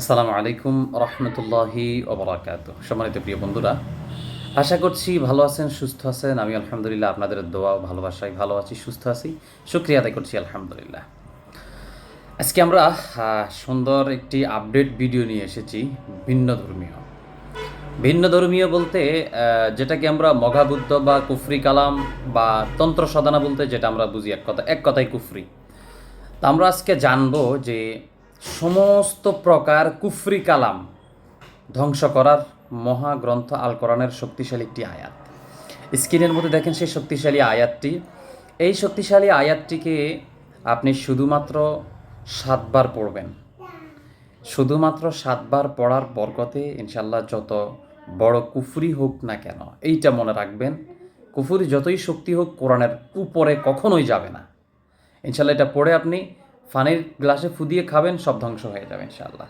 আসসালামু আলাইকুম রহমতুল্লাহি ওবরাকাতুহ। সম্মানিত প্রিয় বন্ধুরা, আশা করছি ভালো আছেন, সুস্থ আছেন। আমি আলহামদুলিল্লাহ আপনাদের দোয়া ও ভালোবাসায় ভালো আছি, সুস্থ আছি। শুকরিয়া আদায় করছি আলহামদুলিল্লাহ। আজকে আমরা সুন্দর একটি আপডেট ভিডিও নিয়ে এসেছি। ভিন্ন ধর্মীয় ভিন্ন ধর্মীয় বলতে যেটাকে আমরা মঘাবুদ্ধ বা কুফরি কালাম বা তন্ত্র সাধনা বলতে যেটা আমরা বুঝি, এক কথায় কুফরি। তা আমরা আজকে জানবো যে সমস্ত প্রকার কুফরি কালাম ধ্বংস করার মহাগ্রন্থ আল কোরআনের শক্তিশালী একটি আয়াত। স্ক্রিনের মধ্যে দেখেন সেই শক্তিশালী আয়াতটি। এই শক্তিশালী আয়াতটিকে আপনি শুধুমাত্র 7 বার পড়বেন। শুধুমাত্র 7 বার পড়ার বরকতে ইনশাল্লাহ যত বড় কুফরি হোক না কেন, এইটা মনে রাখবেন, কুফরি যতই শক্তি হোক কোরআনের উপরে কখনোই যাবে না। ইনশাল্লাহ এটা পড়ে আপনি পানির গ্লাসে ফু দিয়ে খাবেন, সব ধ্বংস হয়ে যাবে ইনশাল্লাহ।